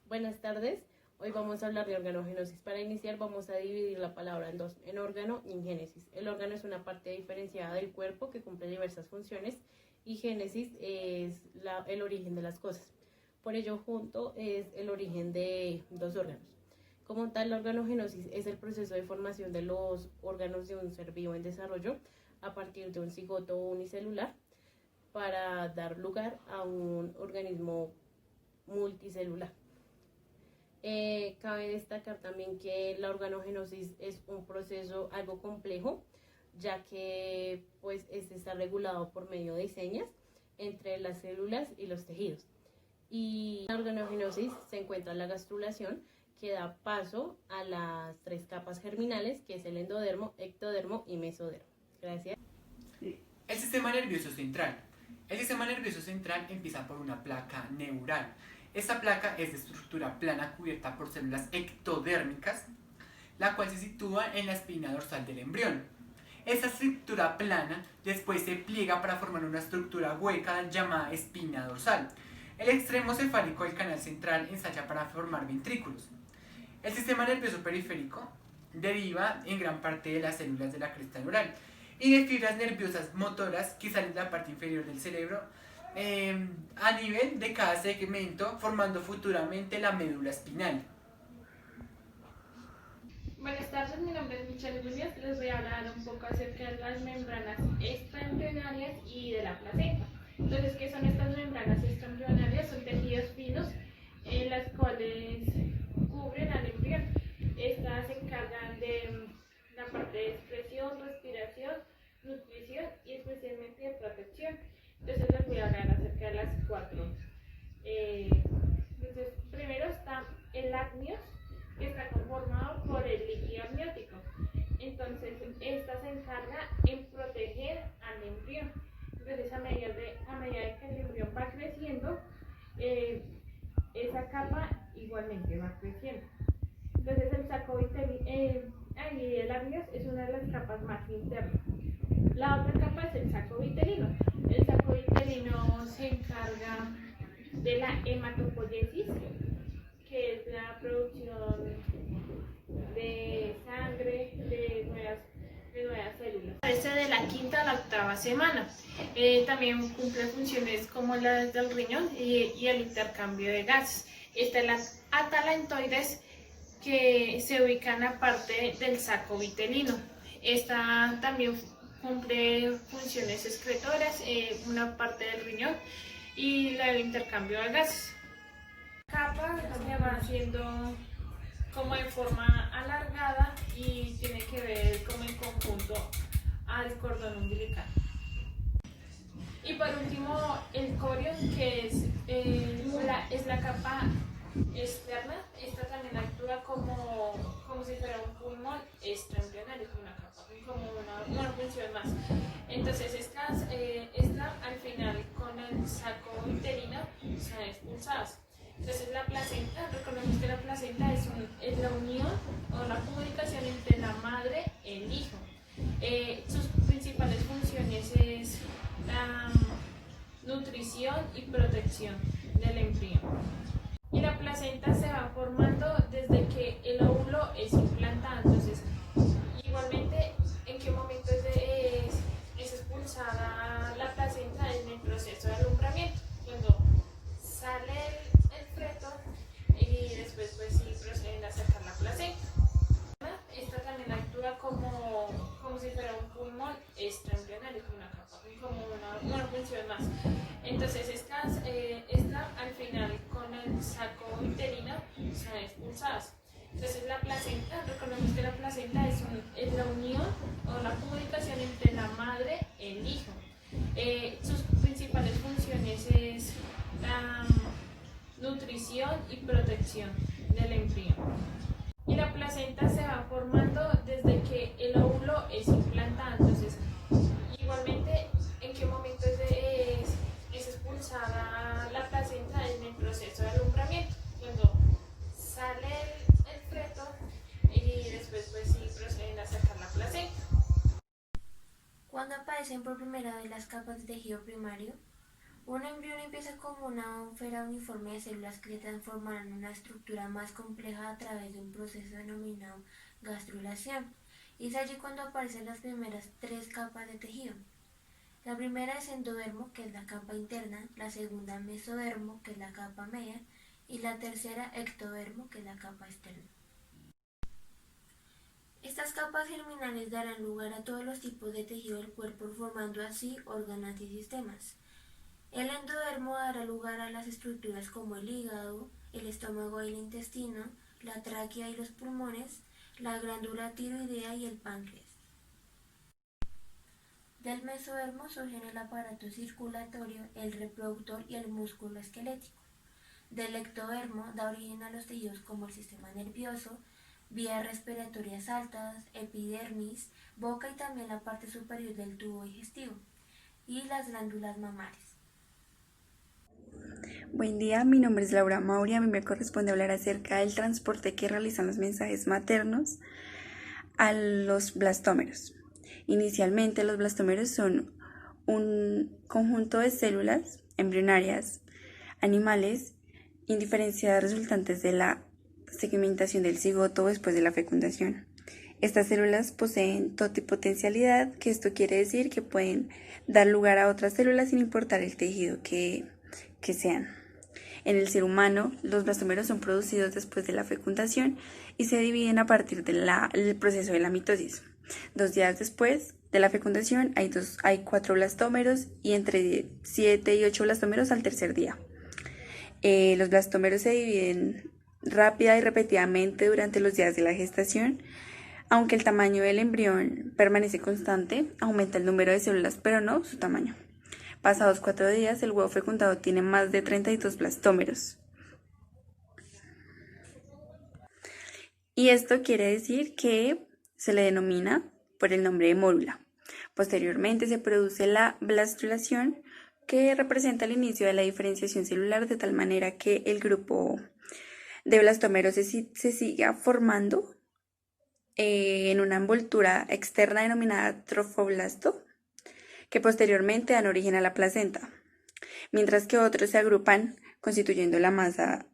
Buenas tardes, hoy vamos a hablar de organogenosis. Para iniciar vamos a dividir la palabra en dos, en órgano y en génesis. El órgano es una parte diferenciada del cuerpo que cumple diversas funciones y génesis es el origen de las cosas. Por ello, junto es el origen de dos órganos. Como tal, la organogenosis es el proceso de formación de los órganos de un ser vivo en desarrollo a partir de un cigoto unicelular para dar lugar a un organismo multicelular. Cabe destacar también que la organogenosis es un proceso algo complejo, ya que pues este está regulado por medio de señas entre las células y los tejidos. Y en la organogenosis se encuentra la gastrulación, que da paso a las tres capas germinales, que es el endodermo, ectodermo y mesodermo. Gracias. El sistema nervioso central. El sistema nervioso central empieza por una placa neural. Esta placa es de estructura plana cubierta por células ectodérmicas, la cual se sitúa en la espina dorsal del embrión. Esta estructura plana después se pliega para formar una estructura hueca llamada espina dorsal. El extremo cefálico del canal central ensaya para formar ventrículos. El sistema nervioso periférico deriva en gran parte de las células de la cresta neural y de fibras nerviosas motoras que salen de la parte inferior del cerebro a nivel de cada segmento, formando futuramente la médula espinal. Buenas tardes, mi nombre es Michelle Williams. Les voy a hablar un poco acerca de las membranas extraembrionarias y de la placenta. Entonces, ¿qué son estas membranas extraembrionarias? Son tejidos finos en las cuales cubren al embrión. Estas se encargan de la parte de expresión, respiración, nutrición y especialmente de protección. Entonces les voy a hablar acerca de las cuatro. Entonces, primero está el acnios, que está conformado por el líquido amniótico. Entonces, esta se encarga en proteger al embrión. Entonces, a medida de que el embrión va creciendo, esa capa igualmente va creciendo. Entonces, el saco vitelino, el acnios es una de las capas más internas. La otra capa es el saco vitelino. El saco vitelino se encarga de la hematopoiesis, que es la producción de sangre de nuevas células. Este de la quinta a la octava semana. También cumple funciones como las del riñón y el intercambio de gases. Está las atalantoides, que se ubican aparte del saco vitelino. Esta también cumple funciones excretoras, una parte del riñón y el intercambio de gases. La capa se va haciendo como en forma alargada y tiene que ver como en conjunto al cordón umbilical. Y por último, el corion, que es la capa externa. Esta también actúa como si fuera un pulmón extraembrionario, como una función más. Entonces, esta al final con el saco uterino son expulsadas. Entonces, la placenta, recordemos que la placenta es la unión o la comunicación entre la madre y el hijo. Sus principales funciones es la nutrición y protección del embrión. Y la placenta se va formando desde que el óvulo es implantado. Entonces, igualmente, ¿en qué momento es expulsada la placenta? En el proceso de alumbramiento, cuando sale el feto y después pues sí proceden a sacar la placenta. Esta también actúa como si fuera un pulmón extraembrionario, como una función más. Entonces, esta al final con el saco uterino son expulsadas. Entonces, la placenta, recordemos que la placenta es la unión o la comunicación entre la madre y el hijo. Sus principales funciones es la nutrición y protección del embrión. Y la placenta se va formando desde que el óvulo es implantado. Entonces, igualmente, ¿en qué momento es expulsada la placenta? En el proceso de alumbramiento, cuando sale el feto y después pues sí proceden a sacar la placenta. ¿Cuándo aparecen por primera vez las capas de tejido primario? Un embrión empieza como una esfera uniforme de células que se transformarán en una estructura más compleja a través de un proceso denominado gastrulación. Y es allí cuando aparecen las primeras 3 capas de tejido. La primera es endodermo, que es la capa interna, la segunda mesodermo, que es la capa media, y la tercera ectodermo, que es la capa externa. Estas capas germinales darán lugar a todos los tipos de tejido del cuerpo, formando así órganos y sistemas. El endodermo dará lugar a las estructuras como el hígado, el estómago y el intestino, la tráquea y los pulmones, la glándula tiroidea y el páncreas. Del mesodermo surgen el aparato circulatorio, el reproductor y el músculo esquelético. Del ectodermo da origen a los tejidos como el sistema nervioso, vías respiratorias altas, epidermis, boca y también la parte superior del tubo digestivo, y las glándulas mamarias. Buen día, mi nombre es Laura Mauri. A mí me corresponde hablar acerca del transporte que realizan los mensajes maternos a los blastómeros. Inicialmente, los blastómeros son un conjunto de células embrionarias animales indiferenciadas resultantes de la segmentación del cigoto después de la fecundación. Estas células poseen totipotencialidad, que esto quiere decir que pueden dar lugar a otras células sin importar el tejido que sean. En el ser humano, los blastómeros son producidos después de la fecundación y se dividen a partir del proceso de la mitosis. 2 días después de la fecundación hay 4 blastómeros y entre 7 y 8 blastómeros al tercer día. Los blastómeros se dividen rápida y repetidamente durante los días de la gestación. Aunque el tamaño del embrión permanece constante, aumenta el número de células, pero no su tamaño. Pasados 4 días, el huevo fecundado tiene más de 32 blastómeros. Y esto quiere decir que se le denomina por el nombre de mórula. Posteriormente se produce la blastulación, que representa el inicio de la diferenciación celular de tal manera que el grupo de blastómeros se siga formando en una envoltura externa denominada trofoblasto, que posteriormente dan origen a la placenta, mientras que otros se agrupan constituyendo la masa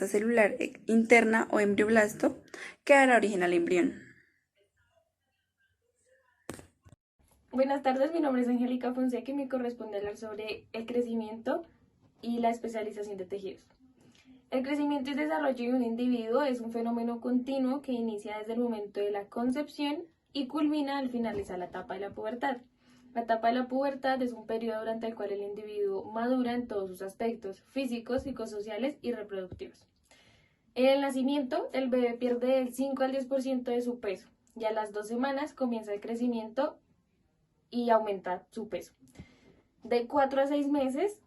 celular interna o embrioblasto, que dará origen al embrión. Buenas tardes, mi nombre es Angélica Fonseca y me corresponde hablar sobre el crecimiento y la especialización de tejidos. El crecimiento y desarrollo de un individuo es un fenómeno continuo que inicia desde el momento de la concepción y culmina al finalizar la etapa de la pubertad. La etapa de la pubertad es un periodo durante el cual el individuo madura en todos sus aspectos físicos, psicosociales y reproductivos. En el nacimiento, el bebé pierde del 5 al 10% de su peso y a las 2 semanas comienza el crecimiento y aumenta su peso. De 4 a 6 meses,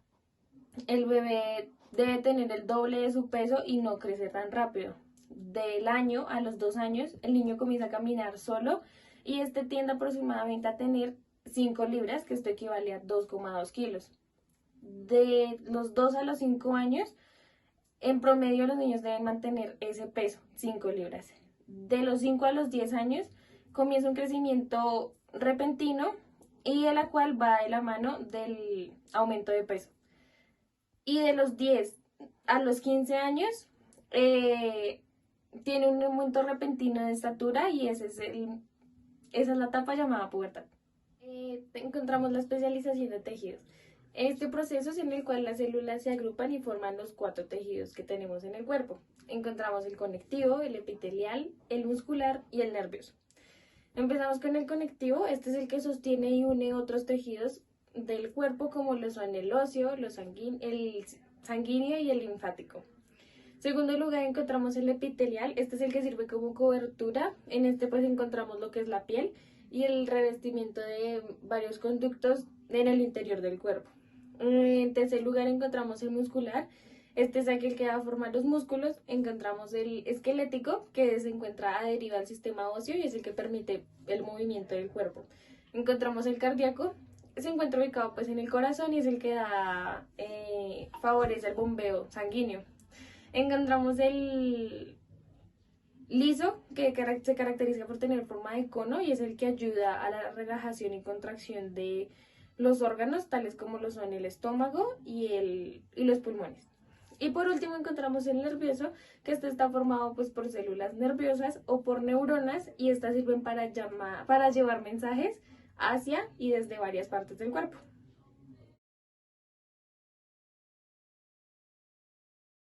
el bebé debe tener el doble de su peso y no crecer tan rápido. Del año a los 2 años, el niño comienza a caminar solo y tiende aproximadamente a tener 5 libras, que esto equivale a 2,2 kilos. De los 2 a los 5 años, en promedio los niños deben mantener ese peso, 5 libras. De los 5 a los 10 años, comienza un crecimiento repentino y de la cual va de la mano del aumento de peso. Y de los 10 a los 15 años, tiene un aumento repentino de estatura y esa es la etapa llamada pubertad. Encontramos la especialización de tejidos. Este proceso es en el cual las células se agrupan y forman los 4 tejidos que tenemos en el cuerpo. Encontramos el conectivo, el epitelial, el muscular y el nervioso. Empezamos con el conectivo. Este es el que sostiene y une otros tejidos del cuerpo, como lo son el óseo, el sanguíneo y el linfático. En segundo lugar encontramos el epitelial. Este es el que sirve como cobertura. En este pues encontramos lo que es la piel y el revestimiento de varios conductos en el interior del cuerpo. En tercer lugar encontramos el muscular. Este es aquel que va a formar los músculos. Encontramos el esquelético, que se encuentra adherido al sistema óseo y es el que permite el movimiento del cuerpo. Encontramos el cardíaco. Se encuentra ubicado pues en el corazón y es el que favorece el bombeo sanguíneo. Encontramos el liso, que se caracteriza por tener forma de cono y es el que ayuda a la relajación y contracción de los órganos, tales como lo son el estómago y los pulmones. Y por último encontramos el nervioso, que este está formado pues por células nerviosas o por neuronas, y estas sirven para llevar mensajes hacia y desde varias partes del cuerpo.